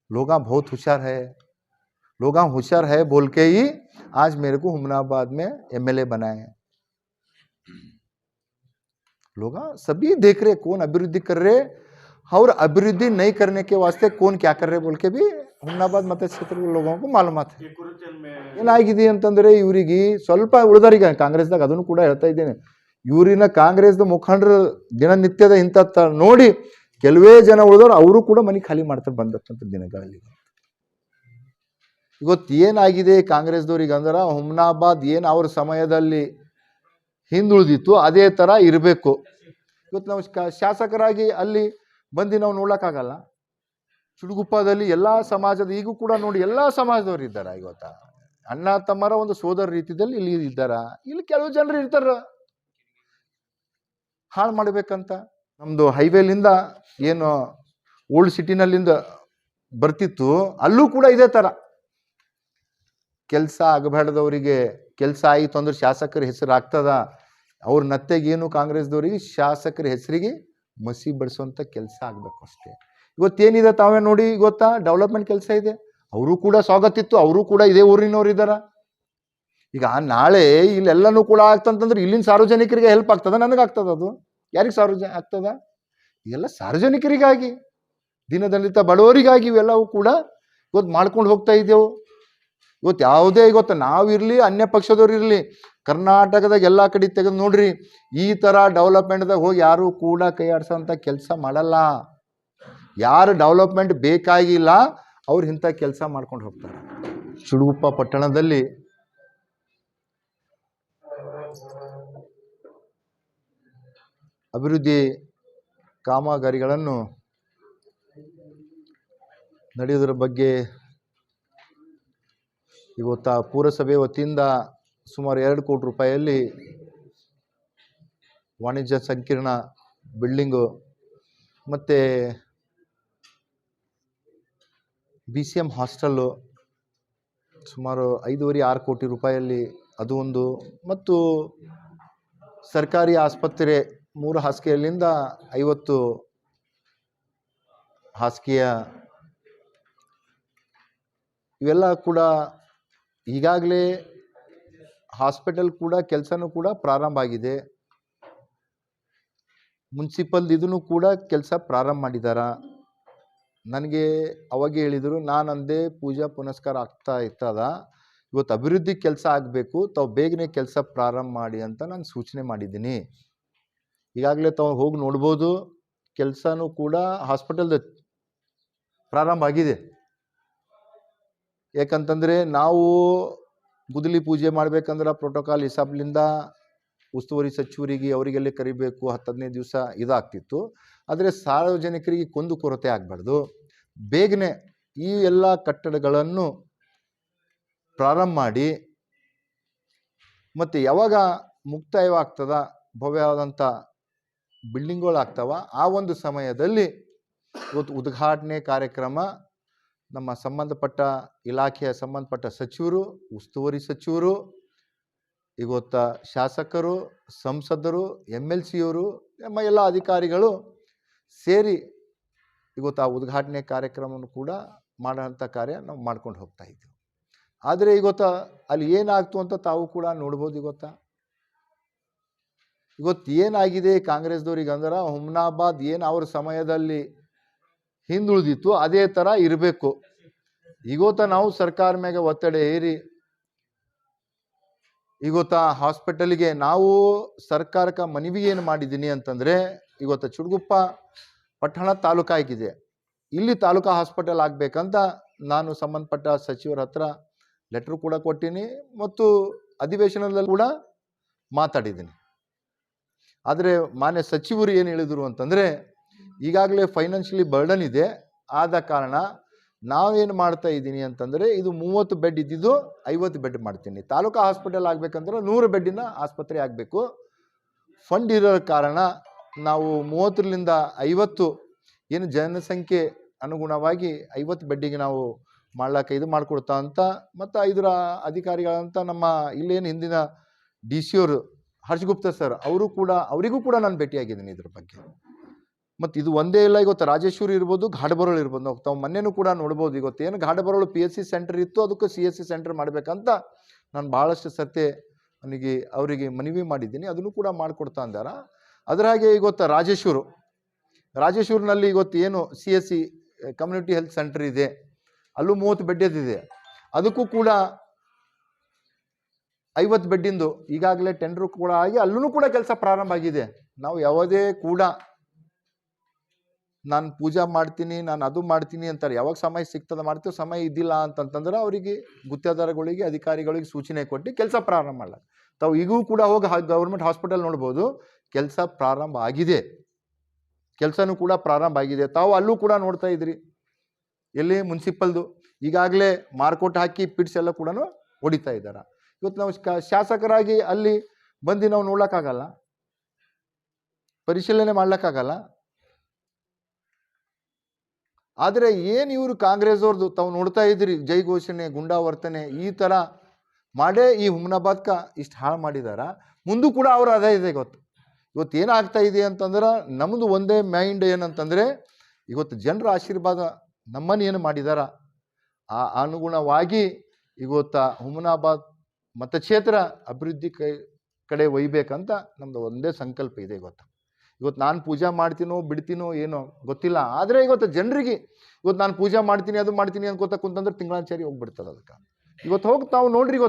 लोग बहुत होशियार है, लोग होशियार है बोल के ही आज मेरे को हुमनाबाद में एमएलए बनाए। लोग सभी देख रहे कौन अभिवृद्धि कर रहे और अभिवृद्धि नहीं करने के वास्ते कौन क्या कर रहे बोल के भी हुमनाबाद मतक्षेत्र के लोगों को मालूमात है। ಏನಾಗಿದೆ ಅಂತಂದ್ರೆ ಇವರಿಗೆ ಸ್ವಲ್ಪ ಉಳಿದವರಿಗೆ ಕಾಂಗ್ರೆಸ್ದಾಗ ಅದನ್ನು ಕೂಡ ಹೇಳ್ತಾ ಇದ್ದೇನೆ, ಇವರಿನ ಕಾಂಗ್ರೆಸ್ದ ಮುಖಂಡರ ದಿನನಿತ್ಯದ ಇಂಥ ನೋಡಿ ಕೆಲವೇ ಜನ ಉಳಿದವರು ಅವರು ಕೂಡ ಮನೆ ಖಾಲಿ ಮಾಡ್ತಾರೆ ಬಂದಂಥ ದಿನಗಳಲ್ಲಿ. ಇವತ್ತು ಏನಾಗಿದೆ ಕಾಂಗ್ರೆಸ್ದವ್ರಿಗೆ ಅಂದ್ರೆ ಹುಮ್ನಾಬಾದ್ ಏನು ಅವ್ರ ಸಮಯದಲ್ಲಿ ಹಿಂದುಳಿದಿತ್ತು ಅದೇ ತರ ಇರಬೇಕು. ಇವತ್ತು ನಾವು ಶಾಸಕರಾಗಿ ಅಲ್ಲಿ ಬಂದು ನಾವು ನೋಡಕ್ಕಾಗಲ್ಲ. ಚುಡುಗುಪ್ಪದಲ್ಲಿ ಎಲ್ಲಾ ಸಮಾಜದ ಈಗೂ ಕೂಡ ನೋಡಿ ಎಲ್ಲಾ ಸಮಾಜದವರು ಇದ್ದಾರ, ಇವತ್ತ ಅಣ್ಣ ತಮ್ಮರ ಒಂದು ಸೋದರ ರೀತಿಯಲ್ಲಿ ಇಲ್ಲಿ ಇದ್ದಾರ. ಇಲ್ಲಿ ಕೆಲವು ಜನರು ಇರ್ತಾರ ಹಾಳು ಮಾಡ್ಬೇಕಂತ. ನಮ್ದು ಹೈವೇಲಿಂದ ಏನು ಓಲ್ಡ್ ಸಿಟಿನಲ್ಲಿಂದ ಬರ್ತಿತ್ತು ಅಲ್ಲೂ ಕೂಡ ಇದೇ ತರ ಕೆಲಸ ಆಗಬೇಡದವರಿಗೆ ಕೆಲಸ ಆಯಿತು ಅಂದ್ರೆ ಶಾಸಕರ ಹೆಸರು ಆಗ್ತದ. ಅವ್ರ ನತ್ತೆಗೇನು ಕಾಂಗ್ರೆಸ್ದವ್ರಿಗೆ ಶಾಸಕರ ಹೆಸರಿಗೆ ಮಸಿ ಬಡಿಸುವಂತ ಕೆಲಸ ಆಗ್ಬೇಕು ಅಷ್ಟೇ. ಇವತ್ತೇನಿದೆ ತಾವೇ ನೋಡಿ ಗೊತ್ತಾ, ಡೆವಲಪ್ಮೆಂಟ್ ಕೆಲಸ ಇದೆ, ಅವರು ಕೂಡ ಸ್ವಾಗತ ಇತ್ತು, ಅವರು ಕೂಡ ಇದೇ ಊರಿನವ್ರು ಇದ್ದಾರ. ಈಗ ನಾಳೆ ಇಲ್ಲೆಲ್ಲನೂ ಕೂಡ ಆಗ್ತಂತಂದ್ರೆ ಇಲ್ಲಿನ ಸಾರ್ವಜನಿಕರಿಗೆ ಹೆಲ್ಪ್ ಆಗ್ತದ, ನನಗಾಗ್ತದ, ಅದು ಯಾರಿಗೆ ಆಗ್ತದ? ಇವೆಲ್ಲ ಸಾರ್ವಜನಿಕರಿಗಾಗಿ, ದಿನದಲ್ಲಿತ ಬಡವರಿಗಾಗಿ ಇವೆಲ್ಲವೂ ಕೂಡ ಇವತ್ತು ಮಾಡ್ಕೊಂಡು ಹೋಗ್ತಾ ಇದ್ದೇವು. ಇವತ್ತು ಯಾವುದೇ ಇವತ್ತು ನಾವಿರ್ಲಿ ಅನ್ಯ ಪಕ್ಷದವ್ರು ಇರ್ಲಿ ಕರ್ನಾಟಕದಾಗ ಎಲ್ಲಾ ಕಡೆ ತೆಗೆದು ನೋಡ್ರಿ, ಈ ತರ ಡೆವಲಪ್ಮೆಂಟ್ದಾಗ ಹೋಗಿ ಯಾರು ಕೂಡ ಕೈ ಆಡ್ಸೋಂಥ ಕೆಲಸ ಮಾಡಲ್ಲ. ಯಾರು ಡೆವಲಪ್ಮೆಂಟ್ ಬೇಕಾಗಿಲ್ಲ ಅವ್ರು ಇಂಥ ಕೆಲಸ ಮಾಡ್ಕೊಂಡು ಹೋಗ್ತಾರೆ. ಚುಡುಗುಪ್ಪ ಪಟ್ಟಣದಲ್ಲಿ ಅಭಿವೃದ್ಧಿ ಕಾಮಗಾರಿಗಳನ್ನು ನಡೆಯುವುದರ ಬಗ್ಗೆ ಇವತ್ತು ಪುರಸಭೆ ವತಿಯಿಂದ ಸುಮಾರು 2 ಕೋಟಿ ರೂಪಾಯಿಯಲ್ಲಿ ವಾಣಿಜ್ಯ ಸಂಕೀರ್ಣ ಬಿಲ್ಡಿಂಗು ಮತ್ತು BCM ಹಾಸ್ಟೆಲ್ಲು ಸುಮಾರು 5.5-6 ಕೋಟಿ ರೂಪಾಯಿಯಲ್ಲಿ ಅದು ಒಂದು, ಮತ್ತು ಸರ್ಕಾರಿ ಆಸ್ಪತ್ರೆ 3 ಹಾಸಿಗೆಯಲ್ಲಿಂದ 50 ಹಾಸಿಗೆಯ ಇವೆಲ್ಲ ಕೂಡ ಈಗಾಗಲೇ ಹಾಸ್ಪಿಟಲ್ ಕೂಡ ಕೆಲಸನೂ ಕೂಡ ಪ್ರಾರಂಭ ಆಗಿದೆ. ಮುನ್ಸಿಪಲ್ ಇದನ್ನು ಕೂಡ ಕೆಲಸ ಪ್ರಾರಂಭ ಮಾಡಿದಾರ. ನನಗೆ ಅವಾಗ ಹೇಳಿದರು, ನಾನಂದೇ ಪೂಜಾ ಪುನಸ್ಕಾರ ಆಗ್ತಾ ಇರ್ತದ, ಇವತ್ತು ಅಭಿವೃದ್ಧಿ ಕೆಲಸ ಆಗಬೇಕು, ತಾವು ಬೇಗನೆ ಕೆಲಸ ಪ್ರಾರಂಭ ಮಾಡಿ ಅಂತ ನಾನು ಸೂಚನೆ ಮಾಡಿದ್ದೀನಿ. ಈಗಾಗಲೇ ತಾವು ಹೋಗಿ ನೋಡ್ಬೋದು, ಕೆಲಸನೂ ಕೂಡ ಹಾಸ್ಪಿಟಲ್ದ ಪ್ರಾರಂಭ ಆಗಿದೆ. ಯಾಕಂತಂದರೆ ನಾವು ಗುದ್ದಲಿ ಪೂಜೆ ಮಾಡ್ಬೇಕಂದ್ರೆ ಪ್ರೋಟೋಕಾಲ್ ಹಿಸಾಬ್ಲಿಂದ ಉಸ್ತುವಾರಿ ಸಚಿವರಿಗೆ ಅವರಿಗೆಲ್ಲ ಕರಿಬೇಕು, 10-15 ದಿವಸ ಇದಾಗ್ತಿತ್ತು. ಆದರೆ ಸಾರ್ವಜನಿಕರಿಗೆ ಕುಂದು ಕೊರತೆ ಆಗಬಾರ್ದು, ಬೇಗನೆ ಈ ಎಲ್ಲ ಕಟ್ಟಡಗಳನ್ನು ಪ್ರಾರಂಭ ಮಾಡಿ ಮತ್ತು ಯಾವಾಗ ಮುಕ್ತಾಯವಾಗ್ತದ ಭವ್ಯವಾದಂಥ ಬಿಲ್ಡಿಂಗ್ಗಳು ಆಗ್ತಾವ ಆ ಒಂದು ಸಮಯದಲ್ಲಿ ಇವತ್ತು ಉದ್ಘಾಟನೆ ಕಾರ್ಯಕ್ರಮ ನಮ್ಮ ಸಂಬಂಧಪಟ್ಟ ಇಲಾಖೆಯ ಸಂಬಂಧಪಟ್ಟ ಸಚಿವರು, ಉಸ್ತುವಾರಿ ಸಚಿವರು, ಇವತ್ತ ಶಾಸಕರು, ಸಂಸದರು, MLCಯವರು, ನಮ್ಮ ಎಲ್ಲ ಅಧಿಕಾರಿಗಳು ಸೇರಿ ಇವತ್ತು ಆ ಉದ್ಘಾಟನೆ ಕಾರ್ಯಕ್ರಮವನ್ನು ಕೂಡ ಮಾಡೋಂಥ ಕಾರ್ಯ ನಾವು ಮಾಡ್ಕೊಂಡು ಹೋಗ್ತಾ ಇದ್ದೀವಿ. ಆದರೆ ಇವತ್ತು ಅಲ್ಲಿ ಏನಾಗ್ತು ಅಂತ ತಾವು ಕೂಡ ನೋಡ್ಬೋದು. ಇವತ್ತು ಏನಾಗಿದೆ ಕಾಂಗ್ರೆಸ್ದವ್ರಿಗೆ ಅಂದ್ರೆ ಹುಮ್ನಾಬಾದ್ ಏನು ಅವ್ರ ಸಮಯದಲ್ಲಿ ಹಿಂದುಳಿದಿತ್ತು ಅದೇ ಥರ ಇರಬೇಕು. ಇವತ್ತ ನಾವು ಸರ್ಕಾರ ಮ್ಯಾಗ ಒತ್ತಡ ಏರಿ ಇವತ್ತ ಹಾಸ್ಪಿಟಲ್ಗೆ ನಾವು ಸರ್ಕಾರಕ್ಕೆ ಮನವಿ ಏನು ಮಾಡಿದ್ದೀನಿ ಅಂತಂದರೆ, ಇವತ್ತು ಚುಡುಗುಪ್ಪ ಪಟ್ಟಣ ತಾಲೂಕು ಆಗಿದೆ, ಇಲ್ಲಿ ತಾಲೂಕಾ ಹಾಸ್ಪಿಟಲ್ ಆಗಬೇಕಂತ ನಾನು ಸಂಬಂಧಪಟ್ಟ ಸಚಿವರ ಹತ್ರ ಲೆಟ್ರ್ ಕೂಡ ಕೊಟ್ಟಿನಿ ಮತ್ತು ಅಧಿವೇಶನದಲ್ಲಿ ಕೂಡ ಮಾತಾಡಿದ್ದೀನಿ. ಆದರೆ ಮಾನ್ಯ ಸಚಿವರು ಏನು ಹೇಳಿದರು ಅಂತಂದರೆ, ಈಗಾಗಲೇ ಫೈನಾನ್ಷಿಯಲಿ ಬರ್ಡನ್ ಇದೆ, ಆದ ಕಾರಣ ನಾವೇನು ಮಾಡ್ತಾ ಇದ್ದೀನಿ ಅಂತಂದರೆ ಇದು 30 ಬೆಡ್ ಇದ್ದಿದ್ದು 50 ಬೆಡ್ ಮಾಡ್ತೀನಿ. ತಾಲೂಕಾ ಹಾಸ್ಪಿಟಲ್ ಆಗಬೇಕಂದ್ರೆ 100 ಬೆಡ್ಡಿನ ಆಸ್ಪತ್ರೆ ಆಗಬೇಕು. ಫಂಡ್ ಇರೋ ಕಾರಣ ನಾವು 30ರಿಂದ 50 ಏನು ಜನಸಂಖ್ಯೆ ಅನುಗುಣವಾಗಿ 50 ಬೆಡ್ಡಿಗೆ ನಾವು ಮಾಡ್ಲಾಕ ಇದು ಮಾಡಿಕೊಡ್ತಾ ಅಂತ, ಮತ್ತು ಇದರ ಅಧಿಕಾರಿಗಳಂತ ನಮ್ಮ ಇಲ್ಲೇನು ಹಿಂದಿನ DC ಅವರು ಹರ್ಷಗುಪ್ತ ಸರ್ ಅವರಿಗೂ ಕೂಡ ನಾನು ಭೇಟಿಯಾಗಿದ್ದೀನಿ ಇದ್ರ ಬಗ್ಗೆ. ಮತ್ತು ಇದು ಒಂದೇ ಇಲ್ಲ, ಇವತ್ತು ರಾಜೇಶ್ವರಿ ಇರ್ಬೋದು, ಘಾಟಬರೋಳು ಇರ್ಬೋದು. ನಾವು ತಾವು ಮೊನ್ನೆನೂ ಕೂಡ ನೋಡ್ಬೋದು. ಇವತ್ತೇನು ಘಾಟಬರೋಳು PSC ಸೆಂಟರ್ ಇತ್ತು, ಅದಕ್ಕೆ CSC ಸೆಂಟರ್ ಮಾಡಬೇಕಂತ ನಾನು ಭಾಳಷ್ಟು ಸತ್ಯ ಅವರಿಗೆ ಮನವಿ ಮಾಡಿದ್ದೀನಿ. ಅದನ್ನು ಕೂಡ ಮಾಡಿಕೊಡ್ತಾ ಅಂದಾರ. ಅದರ ಹಾಗೆ ಇವತ್ತು ರಾಜೇಶ್ವರಿನಲ್ಲಿ ಇವತ್ತು ಏನು CSC ಕಮ್ಯುನಿಟಿ ಹೆಲ್ತ್ ಸೆಂಟರ್ ಇದೆ, ಅಲ್ಲೂ 30 ಬೆಡ್ಡಿದೆ. ಅದಕ್ಕೂ ಕೂಡ 50 ಬೆಡ್ಡಿಂದು ಈಗಾಗಲೇ ಟೆಂಡರ್ ಕೂಡ ಆಗಿ ಅಲ್ಲೂ ಕೂಡ ಕೆಲಸ ಪ್ರಾರಂಭ ಆಗಿದೆ. ನಾವು ಯಾವುದೇ ಕೂಡ ನಾನು ಪೂಜಾ ಮಾಡ್ತೀನಿ, ನಾನು ಅದು ಮಾಡ್ತೀನಿ ಅಂತಾರೆ. ಯಾವಾಗ ಸಮಯ ಸಿಗ್ತದೆ ಮಾಡ್ತೀವಿ, ಸಮಯ ಇದ್ದಿಲ್ಲ ಅಂತಂತಂದ್ರೆ ಅವರಿಗೆ ಗುತ್ತೇದಾರಗಳಿಗೆ, ಅಧಿಕಾರಿಗಳಿಗೆ ಸೂಚನೆ ಕೊಟ್ಟು ಕೆಲಸ ಪ್ರಾರಂಭ ಮಾಡಲ್ಲ. ತಾವು ಈಗೂ ಕೂಡ ಹೋಗಿ ಗೌರ್ಮೆಂಟ್ ಹಾಸ್ಪಿಟಲ್ ನೋಡ್ಬೋದು, ಕೆಲಸ ಪ್ರಾರಂಭ ಆಗಿದೆ, ಕೆಲಸನೂ ಕೂಡ ಪ್ರಾರಂಭ ಆಗಿದೆ. ತಾವು ಅಲ್ಲೂ ಕೂಡ ನೋಡ್ತಾ ಇದ್ರಿ, ಎಲ್ಲಿ ಮುನ್ಸಿಪಲ್ದು ಈಗಾಗಲೇ ಮಾರ್ಕೋಟ್ ಹಾಕಿ ಪಿಟ್ಸ್ ಎಲ್ಲ ಕೂಡ ಹೊಡಿತಾ ಇದ್ದಾರೆ. ಇವತ್ತು ನಾವು ಶಾಸಕರಾಗಿ ಅಲ್ಲಿ ಬಂದು ನಾವು ನೋಡ್ಲಿಕ್ಕಾಗಲ್ಲ, ಪರಿಶೀಲನೆ ಮಾಡ್ಲಿಕ್ಕಾಗಲ್ಲ. ಆದರೆ ಏನು ಇವರು ಕಾಂಗ್ರೆಸ್ ಅವ್ರದ್ದು ತಾವು ನೋಡ್ತಾ ಇದ್ರಿ, ಜೈ ಘೋಷಣೆ, ಗುಂಡಾವರ್ತನೆ ಈ ಥರ ಮಾಡೇ ಈ ಹುಮ್ನಾಬಾದ್ಕ ಇಷ್ಟು ಹಾಳು ಮಾಡಿದಾರ. ಮುಂದೂ ಕೂಡ ಅವ್ರು ಅದೇ ಇದೆ. ಇವತ್ತು ಏನಾಗ್ತಾ ಇದೆ ಅಂತಂದ್ರೆ ನಮ್ಮದು ಒಂದೇ ಮೈಂಡ್ ಏನಂತಂದರೆ, ಇವತ್ತು ಜನರ ಆಶೀರ್ವಾದ ನಮ್ಮನ್ನು ಏನು ಮಾಡಿದಾರ ಆ ಅನುಗುಣವಾಗಿ ಇವತ್ತು ಹುಮ್ನಾಬಾದ್ ಮತಕ್ಷೇತ್ರ ಅಭಿವೃದ್ಧಿ ಕಡೆ ಒಯ್ಬೇಕಂತ ನಮ್ಮದು ಒಂದೇ ಸಂಕಲ್ಪ ಇದೆ. ಇವತ್ತು ನಾನು ಪೂಜಾ ಮಾಡ್ತೀನೋ ಬಿಡ್ತೀನೋ ಏನೋ ಗೊತ್ತಿಲ್ಲ. ಆದರೆ ಇವತ್ತು ಜನರಿಗೆ ಇವತ್ತು ನಾನು ಪೂಜಾ ಮಾಡ್ತೀನಿ, ಅದು ಮಾಡ್ತೀನಿ ಅನ್ಕೋತ ಕುಂತಂದ್ರೆ ತಿಂಗಳಾಂಚಾರಿ ಹೋಗ್ಬಿಡ್ತದೆ. ಅದಕ್ಕೆ ಇವತ್ತು ಹೋಗಿ ತಾವು ನೋಡ್ರಿ,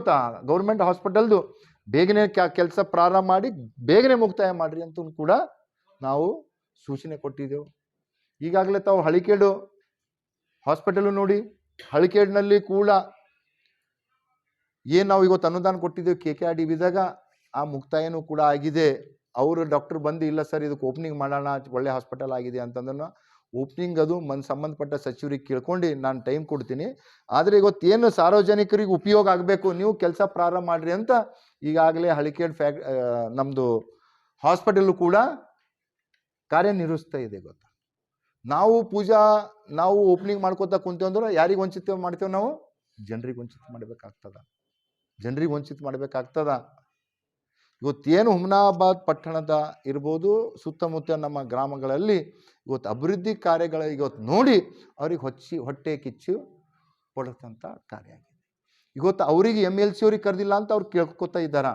ಗೌರ್ಮೆಂಟ್ ಹಾಸ್ಪಿಟಲ್ದು ಬೇಗನೆ ಕೆಲಸ ಪ್ರಾರಂಭ ಮಾಡಿ ಬೇಗನೆ ಮುಕ್ತಾಯ ಮಾಡಿರಿ ಅಂತ ಕೂಡ ನಾವು ಸೂಚನೆ ಕೊಟ್ಟಿದ್ದೆವು. ಈಗಾಗಲೇ ತಾವು ಹಳಿಕೇಡು ಹಾಸ್ಪಿಟಲು ನೋಡಿ, ಹಳಿಕೇಡಿನಲ್ಲಿ ಕೂಡ ಏನು ನಾವು ಇವತ್ತು ಅನುದಾನ ಕೊಟ್ಟಿದ್ದೇವೆ KKRDBದಾಗ, ಆ ಮುಕ್ತಾಯನೂ ಕೂಡ ಆಗಿದೆ. ಅವರು ಡಾಕ್ಟರ್ ಬಂದು ಇಲ್ಲ ಸರ್ ಇದಕ್ಕೆ ಓಪನಿಂಗ್ ಮಾಡೋಣ, ಒಳ್ಳೆ ಹಾಸ್ಪಿಟಲ್ ಆಗಿದೆ ಅಂತಂದ್ರೆ ಓಪನಿಂಗ್ ಅದು ಸಂಬಂಧಪಟ್ಟ ಸಚಿವರಿಗೆ ಕೇಳ್ಕೊಂಡು ನಾನು ಟೈಮ್ ಕೊಡ್ತೀನಿ. ಆದರೆ ಇವತ್ತೇನು ಸಾರ್ವಜನಿಕರಿಗೆ ಉಪಯೋಗ ಆಗಬೇಕು, ನೀವು ಕೆಲಸ ಪ್ರಾರಂಭ ಮಾಡಿರಿ ಅಂತ ಈಗಾಗಲೇ ಹಳಿಕೇಡ್ ನಮ್ಮದು ಹಾಸ್ಪಿಟಲ್ಲು ಕೂಡ ಕಾರ್ಯನಿರ್ವಹಿಸ್ತಾ ಇದೆ. ನಾವು ಓಪನಿಂಗ್ ಮಾಡ್ಕೋತಾ ಕುಂತೇವೆ ಅಂದ್ರೆ ಯಾರಿಗೆ ವಂಚಿತ ಮಾಡ್ತೇವೆ ನಾವು? ಜನರಿಗೆ ವಂಚಿತ ಮಾಡಬೇಕಾಗ್ತದ. ಇವತ್ತೇನು ಹುಮ್ನಾಬಾದ್ ಪಟ್ಟಣದ ಇರ್ಬೋದು, ಸುತ್ತಮುತ್ತ ನಮ್ಮ ಗ್ರಾಮಗಳಲ್ಲಿ ಇವತ್ತು ಅಭಿವೃದ್ಧಿ ಕಾರ್ಯಗಳ ಇವತ್ತು ನೋಡಿ ಅವ್ರಿಗೆ ಹೊಟ್ಟೆ ಕಿಚ್ಚು ಪಡುತ್ತಂಥ ಕಾರ್ಯ ಆಗಿದೆ. ಇವತ್ತು ಅವರಿಗೆ MLC ಅವ್ರಿಗೆ ಕರೆದಿಲ್ಲ ಅಂತ ಅವ್ರು ಕೇಳ್ಕೊತಾ ಇದ್ದಾರ.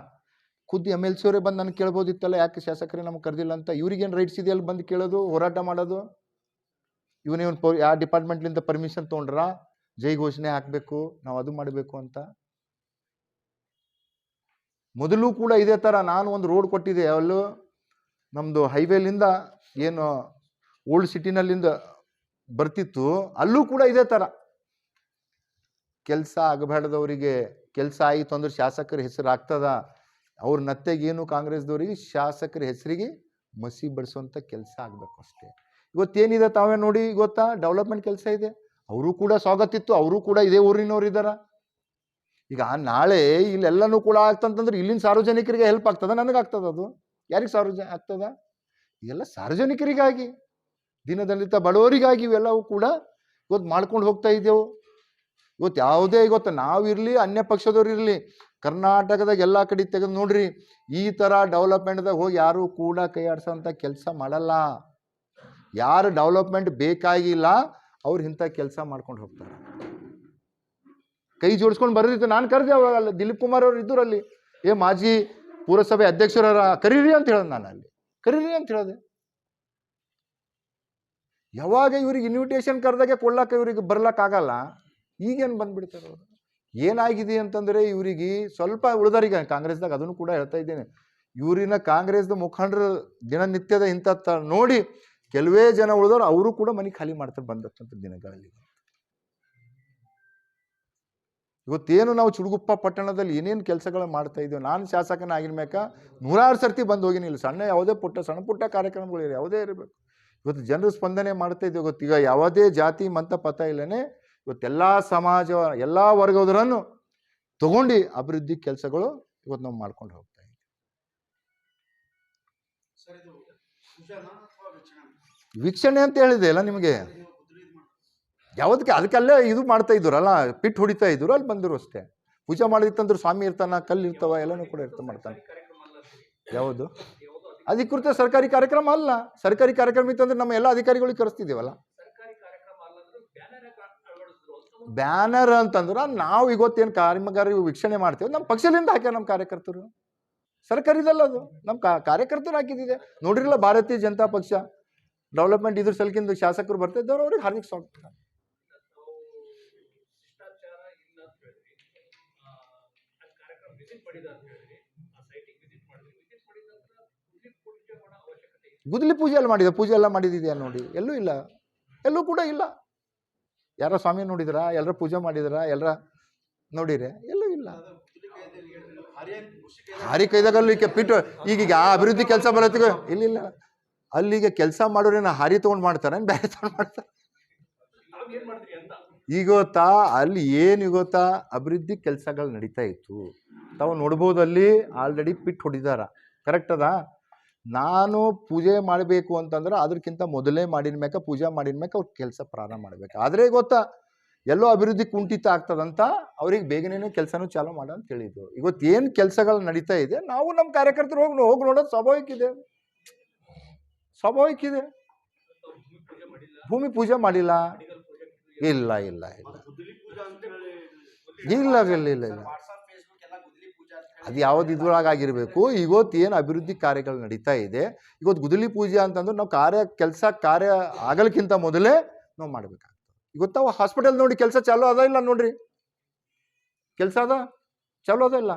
ಖುದ್ದು MLC ಅವರೇ ಬಂದು ನನಗೆ ಕೇಳ್ಬೋದಿತ್ತಲ್ಲ, ಯಾಕೆ ಶಾಸಕರೇ ನಮ್ಗೆ ಕರೆದಿಲ್ಲ ಅಂತ. ಇವ್ರಿಗೇನು ರೈಟ್ಸ್ ಇದೆಯಲ್ಲ ಬಂದು ಕೇಳೋದು, ಹೋರಾಟ ಮಾಡೋದು? ಇವನು ಯಾವ ಡಿಪಾರ್ಟ್ಮೆಂಟ್ಲಿಂದ ಪರ್ಮಿಷನ್ ತೊಗೊಂಡ್ರ ಜೈ ಘೋಷಣೆ ಹಾಕಬೇಕು, ನಾವು ಅದು ಮಾಡಬೇಕು ಅಂತ? ಮೊದಲು ಕೂಡ ಇದೇ ಥರ ನಾನು ಒಂದು ರೋಡ್ ಕೊಟ್ಟಿದ್ದೆ, ಅಲ್ಲೂ ನಮ್ಮದು ಹೈವೇಲಿಂದ ಏನು ಓಲ್ಡ್ ಸಿಟಿನಲ್ಲಿಂದ ಬರ್ತಿತ್ತು, ಅಲ್ಲೂ ಕೂಡ ಇದೇ ಥರ ಕೆಲಸ ಆಗಬೇಡದವರಿಗೆ ಕೆಲಸ ಆಯಿತು ಅಂದ್ರೆ ಶಾಸಕರ ಹೆಸರು ಆಗ್ತದ. ಅವ್ರ ನತ್ತೆಗೇನು ಕಾಂಗ್ರೆಸ್ದವ್ರಿಗೆ ಶಾಸಕರ ಹೆಸರಿಗೆ ಮಸಿ ಬಡಿಸುವಂಥ ಕೆಲಸ ಆಗಬೇಕು ಅಷ್ಟೇ. ಇವತ್ತೇನಿದೆ ತಾವೇ ನೋಡಿ, ಗೊತ್ತಾ, ಡೆವಲಪ್ಮೆಂಟ್ ಕೆಲಸ ಇದೆ, ಅವರು ಕೂಡ ಸ್ವಾಗತ ಇತ್ತು, ಅವರು ಕೂಡ ಇದೇ ಊರಿನವ್ರು ಇದ್ದಾರ. ಈಗ ನಾಳೆ ಇಲ್ಲೆಲ್ಲನೂ ಕೂಡ ಆಗ್ತಂತಂದ್ರೆ ಇಲ್ಲಿನ ಸಾರ್ವಜನಿಕರಿಗೆ ಹೆಲ್ಪ್ ಆಗ್ತದ, ನನಗಾಗ್ತದ? ಅದು ಯಾರಿಗೆ ಆಗ್ತದ? ಇದೆಲ್ಲ ಸಾರ್ವಜನಿಕರಿಗಾಗಿ, ದೀನದಲಿತ ಬಡವರಿಗಾಗಿ ಇವೆಲ್ಲವೂ ಕೂಡ ಇವತ್ತು ಮಾಡ್ಕೊಂಡು ಹೋಗ್ತಾ ಇದ್ದೆವು. ಇವತ್ತು ಯಾವುದೇ ನಾವಿರಲಿ, ಅನ್ಯ ಪಕ್ಷದವ್ರು ಇರಲಿ, ಕರ್ನಾಟಕದಾಗ ಎಲ್ಲ ಕಡೆ ತೆಗೆದು ನೋಡ್ರಿ, ಈ ಥರ ಡೆವಲಪ್ಮೆಂಟ್ದಾಗ ಹೋಗಿ ಯಾರು ಕೂಡ ಕೈ ಆಡ್ಸೋಂಥ ಕೆಲಸ ಮಾಡಲ್ಲ. ಯಾರು ಡೆವಲಪ್ಮೆಂಟ್ ಬೇಕಾಗಿಲ್ಲ ಅವ್ರು ಇಂಥ ಕೆಲಸ ಮಾಡ್ಕೊಂಡು ಹೋಗ್ತಾರೆ. ಕೈ ಜೋಡಿಸ್ಕೊಂಡು ಬರೋದಿತ್ತು. ನಾನು ಕರೆದೆ ಅವಾಗ, ದಿಲೀಪ್ ಕುಮಾರ್ ಅವರು ಇದ್ದರಲ್ಲಿ, ಮಾಜಿ ಪುರಸಭೆ ಅಧ್ಯಕ್ಷರ ಕರೀರಿ ಅಂತ ಹೇಳೋದು. ನಾನು ಅಲ್ಲಿ ಕರೀರಿ ಅಂತ ಹೇಳಿದೆ. ಯಾವಾಗ ಇವ್ರಿಗೆ ಇನ್ವಿಟೇಷನ್ ಕರೆದಾಗೆ ಕೊಡ್ಲಕ್ಕ ಇವ್ರಿಗೆ ಬರ್ಲಕ್ಕಾಗಲ್ಲ, ಈಗೇನು ಬಂದ್ಬಿಡ್ತಾರೆ ಅವರು. ಏನಾಗಿದೆ ಅಂತಂದರೆ ಇವರಿಗೆ ಸ್ವಲ್ಪ ಉಳಿದಾರಿಗೆ ಕಾಂಗ್ರೆಸ್ದಾಗ, ಅದನ್ನು ಕೂಡ ಹೇಳ್ತಾ ಇದ್ದೇನೆ, ಇವರಿನ ಕಾಂಗ್ರೆಸ್ದ ಮುಖಂಡರು ದಿನನಿತ್ಯದ ಇಂಥ ನೋಡಿ ಕೆಲವೇ ಜನ ಉಳಿದವರು ಅವರು ಕೂಡ ಮನೆ ಖಾಲಿ ಮಾಡ್ತಾರೆ ಬಂದಂಥ ದಿನಗಳಲ್ಲಿ. ಇವತ್ತೇನು ನಾವು ಚುಡುಗುಪ್ಪ ಪಟ್ಟಣದಲ್ಲಿ ಏನೇನು ಕೆಲಸಗಳು ಮಾಡ್ತಾ ಇದ್ದೀವಿ, ನಾನು ಶಾಸಕನಾಗಿರ್ಬೇಕ 100 ಸರ್ತಿ ಬಂದು ಹೋಗಿನಿ. ಇಲ್ಲ ಸಣ್ಣ ಪುಟ್ಟ ಕಾರ್ಯಕ್ರಮಗಳು ಯಾವುದೇ ಇರಬೇಕು. ಇವತ್ತು ಜನರು ಸ್ಪಂದನೆ ಮಾಡ್ತಾ ಇದ್ದೀವಿ. ಈಗ ಯಾವುದೇ ಜಾತಿ ಮಂತ ಪಥ ಇಲ್ಲನೇ ಇವತ್ತೆಲ್ಲ ಸಮಾಜ, ಎಲ್ಲ ವರ್ಗದವರನ್ನು ತಗೊಂಡು ಅಭಿವೃದ್ಧಿ ಕೆಲಸಗಳು ಇವತ್ತು ನಾವು ಮಾಡ್ಕೊಂಡು ಹೋಗ್ತಾ ಇದ್ದೀವಿ. ವೀಕ್ಷಣೆ ಅಂತ ಹೇಳಿದೆ ಅಲ್ಲ ನಿಮಗೆ, ಯಾವುದಕ್ಕೆ ಅದಕ್ಕಲ್ಲೇ ಇದು ಮಾಡ್ತಾ ಇದ್ರಲ್ಲ, ಪಿಟ್ ಹೊಡಿತಾ ಇದ್ರು, ಅಲ್ಲಿ ಬಂದರು ಅಷ್ಟೇ. ಪೂಜೆ ಮಾಡಿತ್ತಂದ್ರೆ ಸ್ವಾಮಿ ಇರ್ತಾನ, ಕಲ್ಲು ಇರ್ತಾವ, ಎಲ್ಲನೂ ಕೂಡ ಮಾಡ್ತಾನೆ. ಯಾವುದು ಅಧಿಕೃತ ಸರ್ಕಾರಿ ಕಾರ್ಯಕ್ರಮ ಅಲ್ಲ. ಸರ್ಕಾರಿ ಕಾರ್ಯಕ್ರಮ ಇತ್ತಂದ್ರೆ ನಮ್ಮ ಎಲ್ಲ ಅಧಿಕಾರಿಗಳಿಗೆ ಕರೆಸ್ತಿದ್ದೀವಲ್ಲ. ಬ್ಯಾನರ್ ಅಂತಂದ್ರೆ ನಾವು ಇವತ್ತೇನು ಕಾಮಗಾರಿ ವೀಕ್ಷಣೆ ಮಾಡ್ತೇವೆ, ನಮ್ಮ ಪಕ್ಷದಿಂದ ಹಾಕ್ಯಾರ ನಮ್ಮ ಕಾರ್ಯಕರ್ತರು. ಸರ್ಕಾರಿದಲ್ಲ ಅದು, ನಮ್ಮ ಕಾರ್ಯಕರ್ತರು ಹಾಕಿದ್ದಿದೆ. ನೋಡಿರಲ್ಲ, ಭಾರತೀಯ ಜನತಾ ಪಕ್ಷ ಡೆವಲಪ್ಮೆಂಟ್ ಇದ್ರ ಸಲಕಿಂದ ಶಾಸಕರು ಬರ್ತಾ ಇದ್ದವ್ರು, ಅವ್ರಿಗೆ ಹಾರ್ದಿಕ ಸ್ವಾಗತ. ಗುದ್ದಲಿ ಪೂಜೆ ಎಲ್ಲ ಮಾಡಿದ, ಪೂಜೆ ಎಲ್ಲ ಮಾಡಿದ್ಯಾ ನೋಡಿ? ಎಲ್ಲೂ ಇಲ್ಲ, ಎಲ್ಲೂ ಕೂಡ ಇಲ್ಲ. ಯಾರ ಸ್ವಾಮಿ ನೋಡಿದ್ರ? ಎಲ್ಲರ ಪೂಜೆ ಮಾಡಿದ್ರ? ಎಲ್ಲರ ನೋಡಿರೆ? ಎಲ್ಲೂ ಇಲ್ಲ. ಹಾರಿ ಕೈದಾಗ ಅಲ್ಲಿ ಪಿಟ್ಟು ಈಗ ಆ ಅಭಿವೃದ್ಧಿ ಕೆಲಸ ಬರತ್ತಿಗೆ ಇಲ್ಲ. ಅಲ್ಲಿಗೆ ಕೆಲಸ ಮಾಡೋರೇನ ಹಾರಿ ತಗೊಂಡ್ ಮಾಡ್ತಾರ, ಬೇರೆ ತಗೊಂಡ್ ಮಾಡ್ತಾರ? ಈಗ ಗೊತ್ತಾ, ಅಲ್ಲಿ ಏನು ಗೊತ್ತಾ, ಅಭಿವೃದ್ಧಿ ಕೆಲಸಗಳು ನಡೀತಾ ಇತ್ತು. ತಾವು ನೋಡ್ಬೋದು, ಅಲ್ಲಿ ಆಲ್ರೆಡಿ ಪಿಟ್ ಹೊಡಿದಾರ. ಕರೆಕ್ಟ್ ಅದ. ನಾನು ಪೂಜೆ ಮಾಡಬೇಕು ಅಂತಂದ್ರೆ ಅದಕ್ಕಿಂತ ಮೊದಲೇ ಮಾಡಿದ ಮ್ಯಾಕ, ಪೂಜೆ ಮಾಡಿದ ಮ್ಯಾಕ ಅವ್ರ ಕೆಲಸ ಪ್ರಾರಂಭ ಮಾಡ್ಬೇಕು. ಆದ್ರೆ ಗೊತ್ತಾ, ಎಲ್ಲೋ ಅಭಿವೃದ್ಧಿ ಕುಂಠಿತ ಆಗ್ತದಂತ ಅವ್ರಿಗೆ ಬೇಗನೆ ಕೆಲಸನೂ ಚಾಲೂ ಮಾಡ ಅಂತ ಹೇಳಿದ್ರು. ಇವತ್ತು ಏನು ಕೆಲಸಗಳು ನಡೀತಾ ಇದೆ, ನಾವು ನಮ್ಮ ಕಾರ್ಯಕರ್ತರು ಹೋಗಿ ನೋಡೋದು ಸ್ವಾಭಾವಿಕ ಇದೆ. ಭೂಮಿ ಪೂಜೆ ಮಾಡಿಲ್ಲ. ಇಲ್ಲ ಇಲ್ಲ ಇಲ್ಲ ಇಲ್ಲ ಇಲ್ಲ ಇಲ್ಲ ಇಲ್ಲ ಅದು ಯಾವ್ದು ಇದ್ರೊಳಗೆ ಆಗಿರ್ಬೇಕು. ಇವತ್ತು ಏನು ಅಭಿವೃದ್ಧಿ ಕಾರ್ಯಗಳು ನಡೀತಾ ಇದೆ, ಇವತ್ತು ಗುದ್ದಲಿ ಪೂಜೆ ಅಂತಂದ್ರೆ ನಾವು ಕಾರ್ಯ ಆಗಲಿಕ್ಕಿಂತ ಮೊದಲೇ ನಾವು ಮಾಡ್ಬೇಕಾಗ್ತದೆ. ಇವತ್ತು ನಾವು ಹಾಸ್ಪಿಟಲ್ ನೋಡಿ ಕೆಲಸ ಚಾಲೂ ಅದ ಇಲ್ಲ ನೋಡ್ರಿ, ಕೆಲಸ ಅದ ಚಾಲೂ ಅದ ಇಲ್ಲ.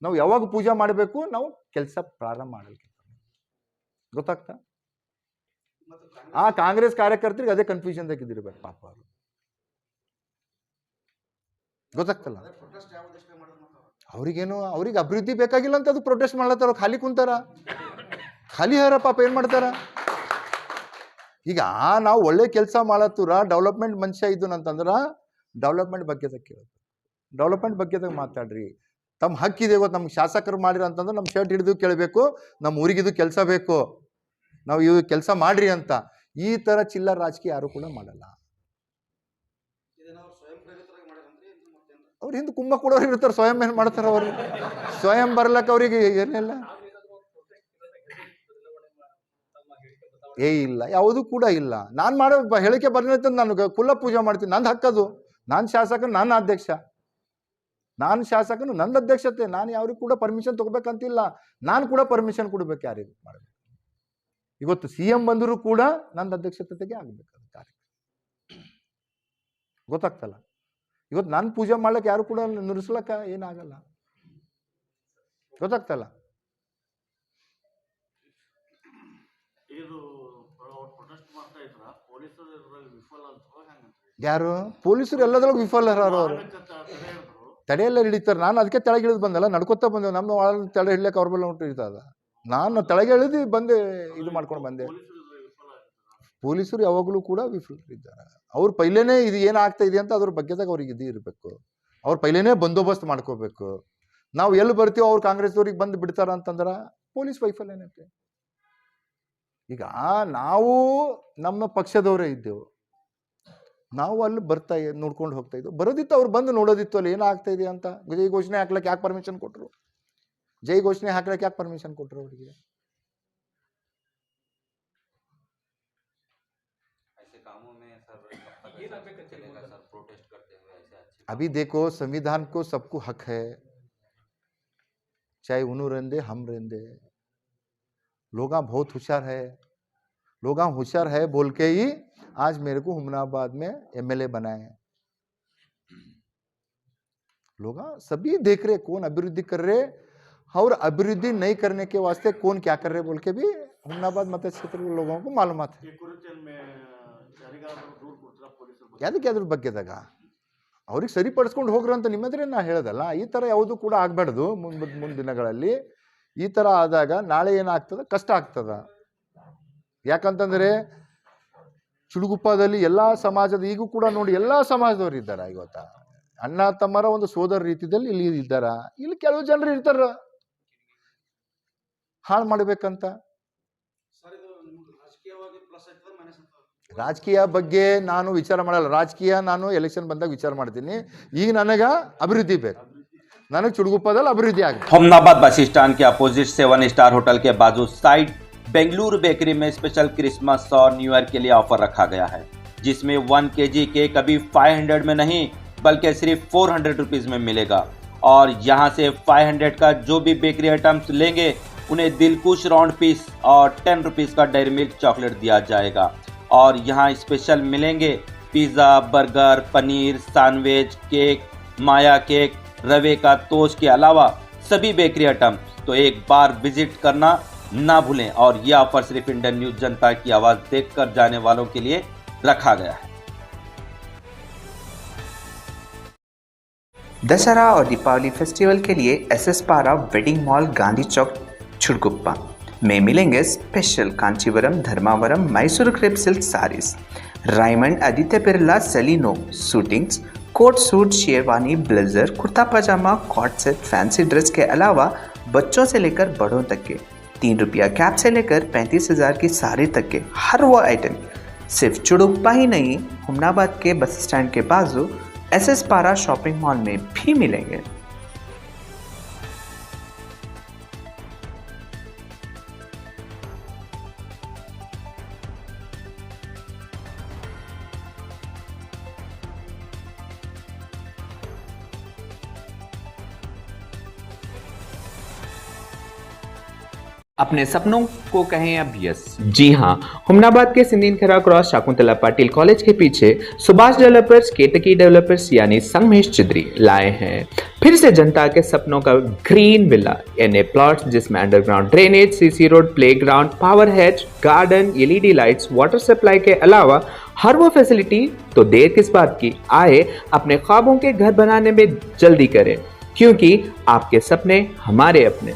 ನಾವು ಯಾವಾಗ ಪೂಜೆ ಮಾಡಬೇಕು, ನಾವು ಕೆಲಸ ಪ್ರಾರಂಭ ಮಾಡಲಿಕ್ಕೆ ಗೊತ್ತಾಗ್ತಾ. ಆ ಕಾಂಗ್ರೆಸ್ ಕಾರ್ಯಕರ್ತರಿಗೆ ಅದೇ ಕನ್ಫ್ಯೂಷನ್ ತೆಗೆದಿರ್ಬೇಕು ಪಾಪ. ಅವರು ಗೊತ್ತಾಗ್ತಲ್ಲ ಅವ್ರಿಗೇನು, ಅವ್ರಿಗೆ ಅಭಿವೃದ್ಧಿ ಬೇಕಾಗಿಲ್ಲ ಅಂತ ಅದು ಪ್ರೊಟೆಸ್ಟ್ ಮಾಡ್ಲತ್ತಾರ. ಖಾಲಿ ಕುಂತಾರ, ಖಾಲಿ ಹಾರ ಪಾಪ. ಏನ್ ಮಾಡ್ತಾರ? ಈಗ ನಾವು ಒಳ್ಳೆ ಕೆಲಸ ಮಾಡತ್ತೂರ, ಡೆವಲಪ್ಮೆಂಟ್ ಮನುಷ್ಯ ಇದ್ದನಂತಂದ್ರ ಡೆವಲಪ್ಮೆಂಟ್ ಬಗ್ಗೆ ಕೇಳೋದು, ಡೆವಲಪ್ಮೆಂಟ್ ಬಗ್ಗೆ ಮಾತಾಡ್ರಿ. ತಮ್ಮ ಹಕ್ಕಿದೆ ಗೊತ್ತು. ನಮ್ಗೆ ಶಾಸಕರು ಮಾಡಿರ ಅಂತಂದ್ರೆ ನಮ್ಮ ಶರ್ಟ್ ಹಿಡಿದು ಕೇಳಬೇಕು, ನಮ್ಮ ಊರಿಗಿದು ಕೆಲಸ ಬೇಕು, ನಾವು ಇವು ಕೆಲಸ ಮಾಡ್ರಿ ಅಂತ. ಈ ತರ ಚಿಲ್ಲರ್ ರಾಜಕೀಯ ಯಾರು ಕೂಡ ಮಾಡಲ್ಲ. ಅವ್ರ ಹಿಂದೆ ಕುಂಭ ಕೊಡೋರು ಇರ್ತಾರೆ, ಸ್ವಯಂ ಏನ್ ಮಾಡ್ತಾರ? ಅವ್ರು ಸ್ವಯಂ ಬರ್ಲಕ್ಕ ಅವ್ರಿಗೆ ಏನಿಲ್ಲ. ಇಲ್ಲ, ಯಾವುದು ಕೂಡ ಇಲ್ಲ. ನಾನು ಮಾಡೋ ಹೇಳಿಕೆ ಬರ್ಲಿಲ್ಲ, ನಾನು ಕುಲ್ಲ ಪೂಜೆ ಮಾಡ್ತೀನಿ, ನಂದು ಹಕ್ಕದು. ನಾನು ಶಾಸಕನು, ನನ್ನ ಅಧ್ಯಕ್ಷ, ನಾನು ಶಾಸಕನು, ನನ್ನ ಅಧ್ಯಕ್ಷತೆ. ನಾನು ಯಾರಿಗೂ ಕೂಡ ಪರ್ಮಿಷನ್ ತಗೋಬೇಕಂತಿಲ್ಲ. ನಾನು ಕೂಡ ಪರ್ಮಿಷನ್ ಕೊಡ್ಬೇಕು ಯಾರಿಗೂ ಮಾಡಬೇಕು. ಇವತ್ತು CM ಬಂದರೂ ಕೂಡ ನನ್ನ ಅಧ್ಯಕ್ಷತೆಗೆ ಆಗ್ಬೇಕು ಅದು ಕಾರ್ಯ. ಗೊತ್ತಾಗ್ತಲ್ಲ. ಇವತ್ತು ನಾನು ಪೂಜೆ ಮಾಡ್ಲಿಕ್ಕೆ ಯಾರು ಕೂಡ ನುರಿಸ್ಲಕ್ಕ ಏನಾಗಲ್ಲ. ಗೊತ್ತಾಗ್ತಲ್ಲ. ಯಾರು ಪೊಲೀಸರು ಎಲ್ಲದ್ರೊಳಗೆ ವಿಫಲರಾರು. ಅವರು ತಡೆಯೆಲ್ಲ ಹಿಡಿತಾರೆ. ನಾನು ಅದಕ್ಕೆ ತೆಳಗೆ ಇಳಿದು ಬಂದಲ್ಲ, ನಡ್ಕೊತಾ ಬಂದೆ. ನಮ್ಮ ಒಳ ತಡೆ ಹಿಡ್ಲಿಕ್ಕೆ ಅವ್ರ ಬಲ್ಲ ಇರ್ತದ. ನಾನು ತೆಳಗೆ ಇಳಿದು ಬಂದೆ, ಇದು ಮಾಡ್ಕೊಂಡು ಬಂದೆ. ಪೊಲೀಸರು ಯಾವಾಗಲೂ ಕೂಡ ವಿಫಲರಿದ್ದಾರೆ. ಅವ್ರು ಪೈಲೇನೆ ಇದು ಏನಾಗ್ತಾ ಇದೆ ಅಂತ ಅದ್ರ ಬಗ್ಗೆದಾಗ ಅವ್ರಿಗೆ ಇದು ಇರಬೇಕು. ಅವ್ರು ಪೈಲೇನೆ ಬಂದೋಬಸ್ತ್ ಮಾಡ್ಕೋಬೇಕು. ನಾವು ಎಲ್ಲಿ ಬರ್ತೀವೋ ಅವ್ರು ಕಾಂಗ್ರೆಸ್ದವ್ರಿಗೆ ಬಂದು ಬಿಡ್ತಾರ ಅಂತಂದ್ರೆ ಪೊಲೀಸ್ ವೈಫಲ್ಯನೈತೆ. ಈಗ ನಾವು ನಮ್ಮ ಪಕ್ಷದವರೇ ಇದ್ದೆವು, ನಾವು ಅಲ್ಲಿ ಬರ್ತಾ ನೋಡ್ಕೊಂಡು ಹೋಗ್ತಾ ಇದ್ದೆವು. ಬರೋದಿತ್ತು, ಅವ್ರು ಬಂದು ನೋಡೋದಿತ್ತು ಅಲ್ಲಿ ಏನಾಗ್ತಾ ಇದೆ ಅಂತ. ಜೈ ಘೋಷಣೆ ಹಾಕ್ಲಕ್ಕೆ ಯಾಕೆ ಪರ್ಮಿಷನ್ ಕೊಟ್ಟರು? ಜೈ ಘೋಷಣೆ ಹಾಕ್ಲಕ್ಕೆ ಯಾಕೆ ಪರ್ಮಿಷನ್ ಕೊಟ್ಟರು ಅವರಿಗೆ? अभी देखो, संविधान को सबको हक है, चाहे उन्हों रहंदे हम रहंदे. लोग बहुत होशियार है, लोग होशियार है बोल के ही आज मेरे को हुमनाबाद में MLA बनाए. लोग सभी देख रहे कौन अभिवृद्धि कर रहे और अभिवृद्धि नहीं करने के वास्ते कौन क्या कर रहे बोल के भी हुमनाबाद मत क्षेत्र के लोगों को मालूमात है. ಯಾವ್ದಕ್ಕೆ ಅದ್ರ ಬಗ್ಗೆದಾಗ ಅವ್ರಿಗೆ ಸರಿಪಡಿಸ್ಕೊಂಡು ಹೋಗ್ರ ಅಂತ ನಿಮ್ಮದ್ರೆ ನಾ ಹೇಳೋದಲ್ಲ. ಈ ಥರ ಯಾವುದು ಕೂಡ ಆಗಬಾರ್ದು. ಮುಂದಿನ ದಿನಗಳಲ್ಲಿ ಈ ಥರ ಆದಾಗ ನಾಳೆ ಏನಾಗ್ತದೆ, ಕಷ್ಟ ಆಗ್ತದ. ಯಾಕಂತಂದ್ರೆ ಚುಡುಗುಪ್ಪದಲ್ಲಿ ಎಲ್ಲ ಸಮಾಜದ, ಈಗೂ ಕೂಡ ನೋಡಿ ಎಲ್ಲ ಸಮಾಜದವ್ರು ಇದ್ದಾರ. ಇವತ್ತ ಅಣ್ಣ ತಮ್ಮರ ಒಂದು ಸೋದರ ರೀತಿಯಲ್ಲಿ ಇಲ್ಲಿ ಇದ್ದಾರ. ಇಲ್ಲಿ ಕೆಲವು ಜನರು ಇರ್ತಾರ ಹಾಳು ಮಾಡ್ಬೇಕಂತ. ರಾಜಕೀಯ ಬಗ್ಗೆ ನಾನು ವಿಚಾರ ಮಾಡಲ್ಲ. ರಾಜಕೀಯ ನಾನು ಎಲೆಕ್ಷನ್ ಬಂದಾಗ ವಿಚಾರ ಮಾಡ್ತೀನಿ. ಈಗ ನನಗೆ ಅಭಿವೃದ್ಧಿ ಬೇಕು. ನನಗೆ ಚುಡುಗುಪ್ಪದಲ್ಲಿ ಅಭಿವೃದ್ಧಿ ಆಗುತ್ತೆ. हमनाबाद बस स्टैंड के अपोजिट 7 स्टार होटल के बाजू साइड बेंगलुरु बेकरी में स्पेशल क्रिसमस और न्यू ईयर के लिए ऑफर रखा गया है, जिसमें 1 kg केक अभी 500 में नहीं बल्कि सिर्फ 400 रुपीज में मिलेगा। और यहाँ से 500 का जो भी बेकरी आइटम्स लेंगे उन्हें दिलकुश राउंड पीस और 10 रुपीज का डेयरी मिल्क चॉकलेट दिया जाएगा। और यहाँ स्पेशल मिलेंगे pizza, burger, paneer, sandwich, cake, माया केक, रवे का तोश के अलावा सभी बेकरी आइटम। तो एक बार विजिट करना ना भूलें। और ये ऑफर सिर्फ इंडियन न्यूज जनता की आवाज देखकर जाने वालों के लिए रखा गया है। दशहरा और दीपावली फेस्टिवल के लिए एसएस पारा वेडिंग मॉल गांधी चौक चुड़गुप्पा में मिलेंगे special Kanjeevaram, Dharmavaram, Mysore crepe silk saris, Raymond, Aditya Birla, सेलिनो suitings, coat suit, sherwani, blazer, kurta pyjama, cord set, fancy dress के अलावा बच्चों से लेकर बड़ों तक के 3 रुपया कैप से लेकर 35,000 की साड़ी तक के हर वो आइटम सिर्फ चुड़गुप्पा ही नहीं, हुमनाबाद के बस स्टैंड के बाजू एसएस पारा शॉपिंग मॉल में भी मिलेंगे। अपने सपनों को कहें अब यस। जी हाँ, हुमनाबाद के सिंदीन खरा क्रॉस शाकुंतला पाटिल कॉलेज के पीछे सुभाष डेवलपर्स, केतकी डेवलपर्स यानी संगमेश चिद्री लाए हैं फिर से जनता के सपनों का ग्रीन विला एनए प्लॉट्स, जिसमें underground drainage, CC road, playground, power head, garden, LED lights, water supply के अलावा हर वो फैसिलिटी। तो देर किस बात की, आए अपने ख्वाबों के घर बनाने में जल्दी करें, क्योंकि आपके सपने हमारे अपने।